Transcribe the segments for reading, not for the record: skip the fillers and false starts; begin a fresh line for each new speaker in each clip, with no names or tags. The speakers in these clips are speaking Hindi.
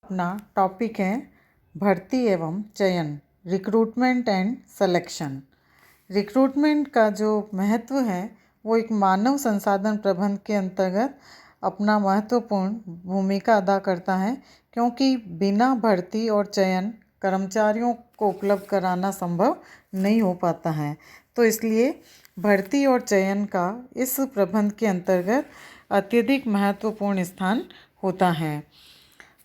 अपना टॉपिक है भर्ती एवं चयन, रिक्रूटमेंट एंड सिलेक्शन। रिक्रूटमेंट का जो महत्व है वो एक मानव संसाधन प्रबंधन के अंतर्गत अपना महत्वपूर्ण भूमिका अदा करता है, क्योंकि बिना भर्ती और चयन कर्मचारियों को उपलब्ध कराना संभव नहीं हो पाता है। तो इसलिए भर्ती और चयन का इस प्रबंध के अंतर्गत अत्यधिक महत्वपूर्ण स्थान होता है।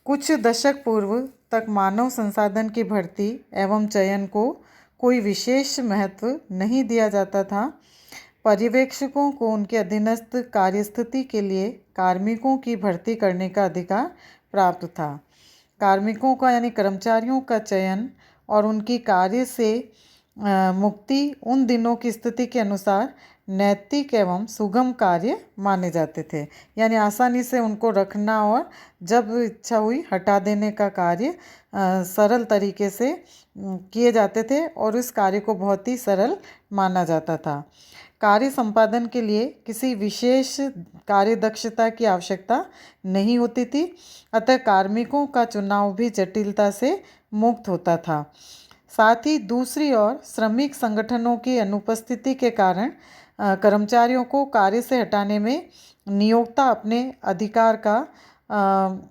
कुछ दशक पूर्व तक मानव संसाधन की भर्ती एवं चयन को कोई विशेष महत्व नहीं दिया जाता था। पर्यवेक्षकों को उनके अधीनस्थ कार्यस्थिति के लिए कार्मिकों की भर्ती करने का अधिकार प्राप्त था। कार्मिकों का यानी कर्मचारियों का चयन और उनकी कार्य से मुक्ति उन दिनों की स्थिति के अनुसार नैतिक एवं सुगम कार्य माने जाते थे, यानी आसानी से उनको रखना और जब इच्छा हुई हटा देने का कार्य सरल तरीके से किए जाते थे और इस कार्य को बहुत ही सरल माना जाता था। कार्य संपादन के लिए किसी विशेष कार्य दक्षता की आवश्यकता नहीं होती थी, अतः कार्मिकों का चुनाव भी जटिलता से मुक्त होता था। साथ ही दूसरी ओर श्रमिक संगठनों की अनुपस्थिति के कारण कर्मचारियों को कार्य से हटाने में नियोक्ता अपने अधिकार का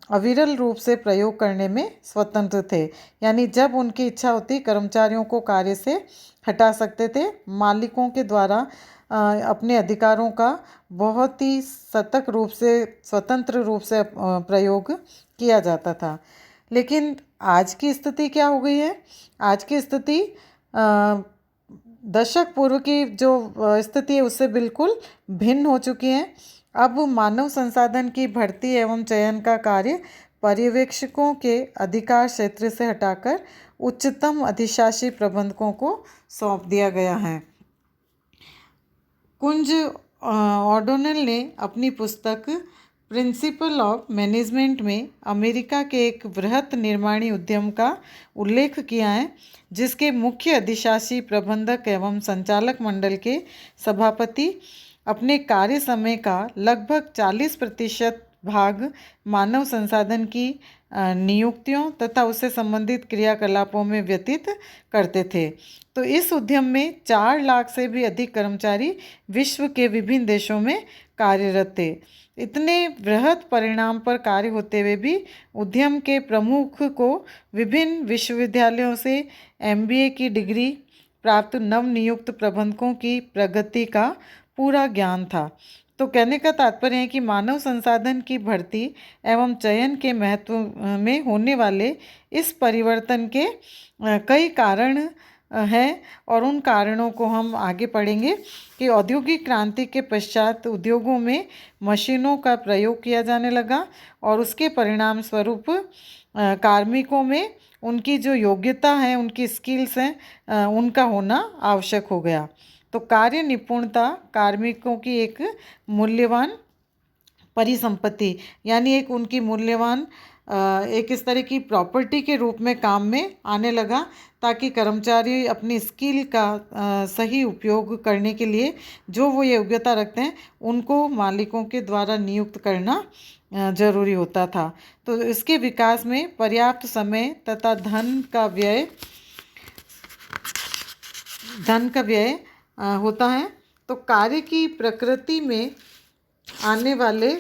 अविरल रूप से प्रयोग करने में स्वतंत्र थे, यानी जब उनकी इच्छा होती कर्मचारियों को कार्य से हटा सकते थे। मालिकों के द्वारा अपने अधिकारों का बहुत ही सतर्क रूप से स्वतंत्र रूप से प्रयोग किया जाता था। लेकिन आज की स्थिति क्या हो गई है? आज की स्थिति दशक पूर्व की जो स्थिति है उससे बिल्कुल भिन्न हो चुकी है। अब मानव संसाधन की भर्ती एवं चयन का कार्य पर्यवेक्षकों के अधिकार क्षेत्र से हटाकर उच्चतम अधिशासी प्रबंधकों को सौंप दिया गया है। कुंज ओडोनेल ने अपनी पुस्तक प्रिंसिपल ऑफ मैनेजमेंट में अमेरिका के एक बृहत निर्माणी उद्यम का उल्लेख किया है, जिसके मुख्य अधिशासी प्रबंधक एवं संचालक मंडल के सभापति अपने कार्य समय का लगभग 40% भाग मानव संसाधन की नियुक्तियों तथा उससे संबंधित क्रियाकलापों में व्यतीत करते थे। तो इस उद्यम में 4 लाख से भी अधिक कर्मचारी विश्व के विभिन्न देशों में कार्यरत थे। इतने बृहत परिणाम पर कार्य होते हुए भी उद्यम के प्रमुख को विभिन्न विश्वविद्यालयों से MBA की डिग्री प्राप्त नवनियुक्त प्रबंधकों की प्रगति का पूरा ज्ञान था। तो कहने का तात्पर्य है कि मानव संसाधन की भर्ती एवं चयन के महत्व में होने वाले इस परिवर्तन के कई कारण हैं और उन कारणों को हम आगे पढ़ेंगे कि औद्योगिक क्रांति के पश्चात उद्योगों में मशीनों का प्रयोग किया जाने लगा और उसके परिणाम स्वरूप कार्मिकों में उनकी जो योग्यता है, उनकी स्किल्स हैं, उनका होना आवश्यक हो गया। तो कार्य निपुणता कार्मिकों की एक मूल्यवान परिसंपत्ति, यानी एक उनकी मूल्यवान एक इस तरह की प्रॉपर्टी के रूप में काम में आने लगा, ताकि कर्मचारी अपनी स्किल का सही उपयोग करने के लिए जो वो योग्यता रखते हैं उनको मालिकों के द्वारा नियुक्त करना जरूरी होता था। तो इसके विकास में पर्याप्त समय तथा धन का व्यय होता है। तो कार्य की प्रकृति में आने वाले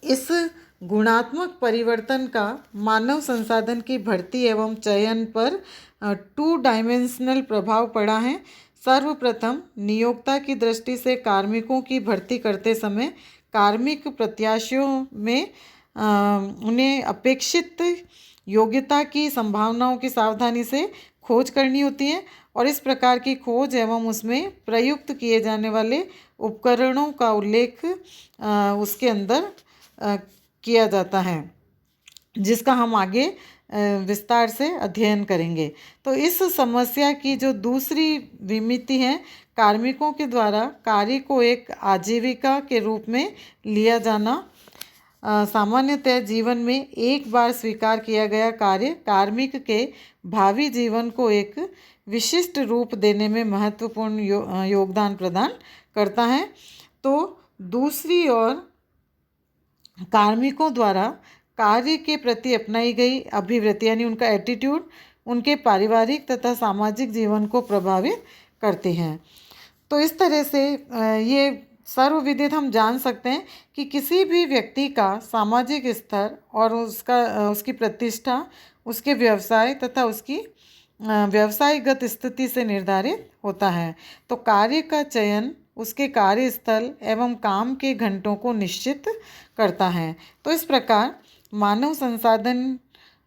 इस गुणात्मक परिवर्तन का मानव संसाधन की भर्ती एवं चयन पर 2 डायमेंशनल प्रभाव पड़ा है। सर्वप्रथम नियोक्ता की दृष्टि से कार्मिकों की भर्ती करते समय कार्मिक प्रत्याशियों में उन्हें अपेक्षित योग्यता की संभावनाओं की सावधानी से खोज करनी होती है और इस प्रकार की खोज एवं उसमें प्रयुक्त किए जाने वाले उपकरणों का उल्लेख उसके अंदर किया जाता है, जिसका हम आगे विस्तार से अध्ययन करेंगे। तो इस समस्या की जो दूसरी विमिति है, कार्मिकों के द्वारा कार्य को एक आजीविका के रूप में लिया जाना। सामान्यतः जीवन में एक बार स्वीकार किया गया कार्य कार्मिक के भावी जीवन को एक विशिष्ट रूप देने में महत्वपूर्ण योगदान प्रदान करता है। तो दूसरी ओर कार्मिकों द्वारा कार्य के प्रति अपनाई गई अभिवृत्ति यानी उनका एटीट्यूड उनके पारिवारिक तथा सामाजिक जीवन को प्रभावित करती हैं। तो इस तरह से ये सर्वविदित हम जान सकते हैं कि किसी भी व्यक्ति का सामाजिक स्तर और उसकी प्रतिष्ठा उसके व्यवसाय तथा उसकी व्यवसायगत स्थिति से निर्धारित होता है। तो कार्य का चयन उसके कार्यस्थल एवं काम के घंटों को निश्चित करता है। तो इस प्रकार मानव संसाधन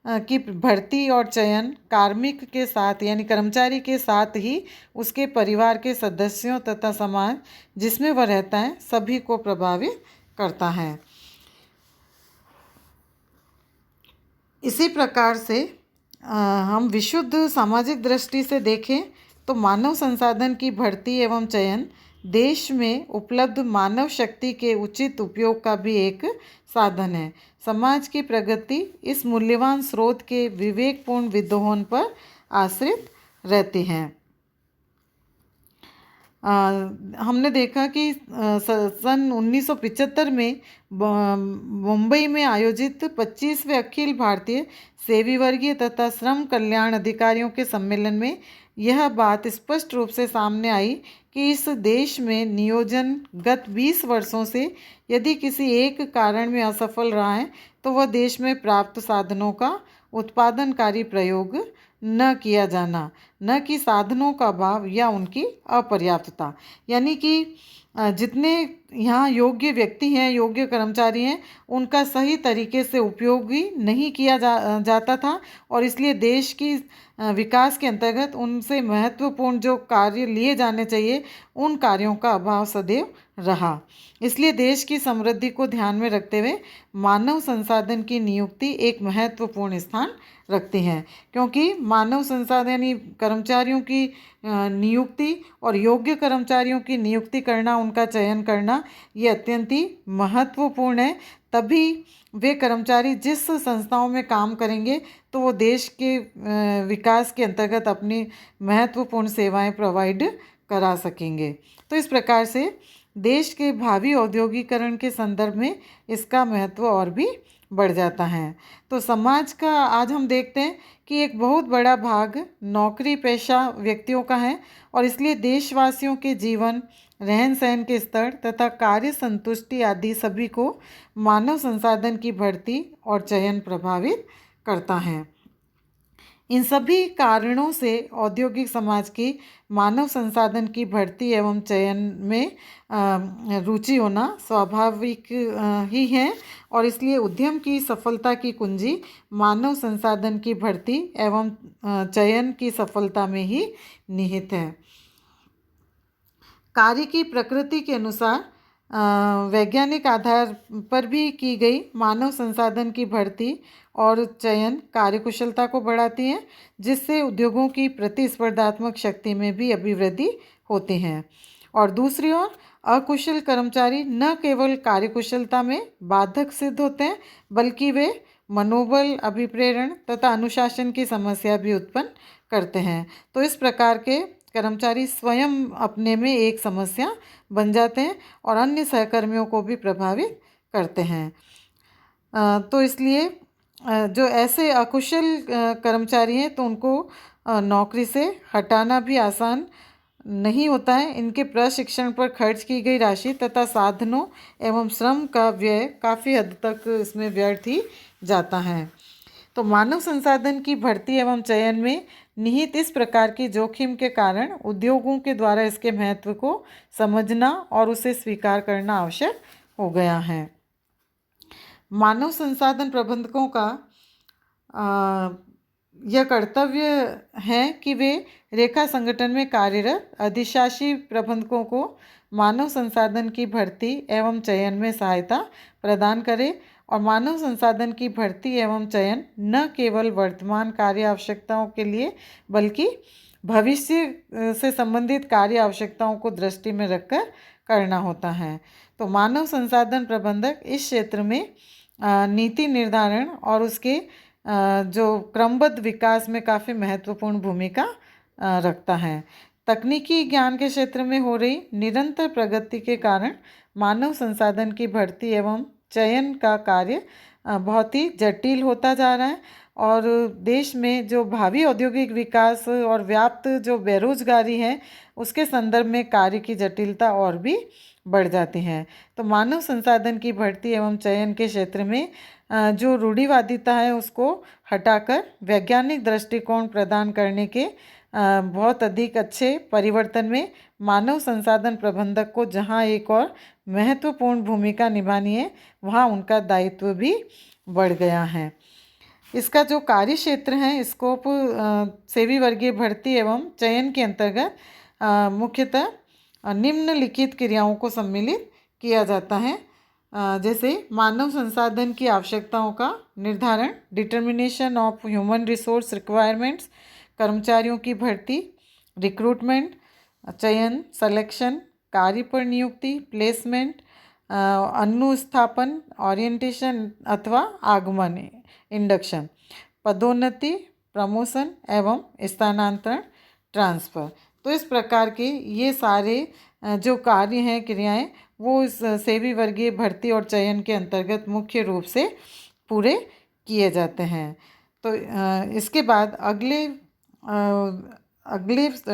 की भर्ती और चयन कार्मिक के साथ यानी कर्मचारी के साथ ही उसके परिवार के सदस्यों तथा समाज जिसमें वह रहता है सभी को प्रभावित करता है। इसी प्रकार से हम विशुद्ध सामाजिक दृष्टि से देखें तो मानव संसाधन की भर्ती एवं चयन देश में उपलब्ध मानव शक्ति के उचित उपयोग का भी एक साधन है। समाज की प्रगति इस मूल्यवान स्रोत के विवेकपूर्ण विद्रोहन पर आश्रित रहती है। हमने देखा कि सन 1975 में मुंबई में आयोजित 25वें अखिल भारतीय सेवी वर्गीय तथा श्रम कल्याण अधिकारियों के सम्मेलन में यह बात स्पष्ट रूप से सामने आई कि इस देश में नियोजन गत 20 वर्षों से यदि किसी एक कारण में असफल रहा है तो वह देश में प्राप्त साधनों का उत्पादनकारी प्रयोग न किया जाना, न कि साधनों का अभाव या उनकी अपर्याप्तता। यानी कि जितने यहाँ योग्य व्यक्ति हैं, योग्य कर्मचारी हैं, उनका सही तरीके से उपयोग भी नहीं किया जाता था और इसलिए देश की विकास के अंतर्गत उनसे महत्वपूर्ण जो कार्य लिए जाने चाहिए उन कार्यों का अभाव सदैव रहा। इसलिए देश की समृद्धि को ध्यान में रखते हुए मानव संसाधन की नियुक्ति एक महत्वपूर्ण स्थान रखती हैं, क्योंकि मानव संसाधन यानी कर्मचारियों की नियुक्ति और योग्य कर्मचारियों की नियुक्ति करना, उनका चयन करना ये अत्यंत ही महत्वपूर्ण है। तभी वे कर्मचारी जिस संस्थाओं में काम करेंगे तो वो देश के विकास के अंतर्गत अपनी महत्वपूर्ण सेवाएं प्रोवाइड करा सकेंगे। तो इस प्रकार से देश के भावी औद्योगिकरण के संदर्भ में इसका महत्व और भी बढ़ जाता है। तो समाज का आज हम देखते हैं कि एक बहुत बड़ा भाग नौकरी पेशा व्यक्तियों का है और इसलिए देशवासियों के जीवन, रहन सहन के स्तर तथा कार्य संतुष्टि आदि सभी को मानव संसाधन की भर्ती और चयन प्रभावित करता है। इन सभी कारणों से औद्योगिक समाज की मानव संसाधन की भर्ती एवं चयन में रुचि होना स्वाभाविक ही है और इसलिए उद्यम की सफलता की कुंजी मानव संसाधन की भर्ती एवं चयन की सफलता में ही निहित है। कार्य की प्रकृति के अनुसार वैज्ञानिक आधार पर भी की गई मानव संसाधन की भर्ती और चयन कार्यकुशलता को बढ़ाती है, जिससे उद्योगों की प्रतिस्पर्धात्मक शक्ति में भी अभिवृद्धि होती है। और दूसरी ओर अकुशल कर्मचारी न केवल कार्यकुशलता में बाधक सिद्ध होते हैं बल्कि वे मनोबल, अभिप्रेरण तथा अनुशासन की समस्या भी उत्पन्न करते हैं। तो इस प्रकार के कर्मचारी स्वयं अपने में एक समस्या बन जाते हैं और अन्य सहकर्मियों को भी प्रभावित करते हैं। तो इसलिए जो ऐसे अकुशल कर्मचारी हैं तो उनको नौकरी से हटाना भी आसान नहीं होता है। इनके प्रशिक्षण पर खर्च की गई राशि तथा साधनों एवं श्रम का व्यय काफ़ी हद तक इसमें व्यर्थ ही जाता है। तो मानव संसाधन की भर्ती एवं चयन में निहित इस प्रकार की जोखिम के कारण उद्योगों के द्वारा इसके महत्व को समझना और उसे स्वीकार करना आवश्यक हो गया है। मानव संसाधन प्रबंधकों का यह कर्तव्य है कि वे रेखा संगठन में कार्यरत अधिशासी प्रबंधकों को मानव संसाधन की भर्ती एवं चयन में सहायता प्रदान करें और मानव संसाधन की भर्ती एवं चयन न केवल वर्तमान कार्य आवश्यकताओं के लिए बल्कि भविष्य से संबंधित कार्य आवश्यकताओं को दृष्टि में रखकर करना होता है। तो मानव संसाधन प्रबंधक इस क्षेत्र में नीति निर्धारण और उसके जो क्रमबद्ध विकास में काफ़ी महत्वपूर्ण भूमिका रखता है। तकनीकी ज्ञान के क्षेत्र में हो रही निरंतर प्रगति के कारण मानव संसाधन की भर्ती एवं चयन का कार्य बहुत ही जटिल होता जा रहा है और देश में जो भावी औद्योगिक विकास और व्याप्त जो बेरोजगारी है उसके संदर्भ में कार्य की जटिलता और भी बढ़ जाती हैं। तो मानव संसाधन की भर्ती एवं चयन के क्षेत्र में जो रूढ़िवादिता है उसको हटाकर वैज्ञानिक दृष्टिकोण प्रदान करने के बहुत अधिक अच्छे परिवर्तन में मानव संसाधन प्रबंधक को जहाँ एक और महत्वपूर्ण भूमिका निभानी है वहाँ उनका दायित्व भी बढ़ गया है। इसका जो कार्य क्षेत्र है स्कोप सेवी वर्गीय भर्ती एवं चयन के अंतर्गत मुख्यतः निम्नलिखित क्रियाओं को सम्मिलित किया जाता है, जैसे मानव संसाधन की आवश्यकताओं का निर्धारण, determination of human resource requirements, कर्मचारियों की भर्ती, रिक्रूटमेंट, चयन, सिलेक्शन, कार्य पर नियुक्ति, प्लेसमेंट, अनुस्थापन, ओरिएंटेशन अथवा आगमन, इंडक्शन, पदोन्नति, प्रमोशन एवं स्थानांतरण, ट्रांसफ़र। तो इस प्रकार के ये सारे जो कार्य हैं, क्रियाएं, वो इस सेवी वर्गीय भर्ती और चयन के अंतर्गत मुख्य रूप से पूरे किए जाते हैं। तो इसके बाद अगले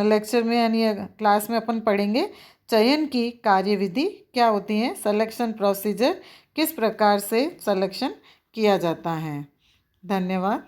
लेक्चर में यानी क्लास में अपन पढ़ेंगे चयन की कार्यविधि क्या होती है, सिलेक्शन प्रोसीजर, किस प्रकार से सिलेक्शन किया जाता है। धन्यवाद।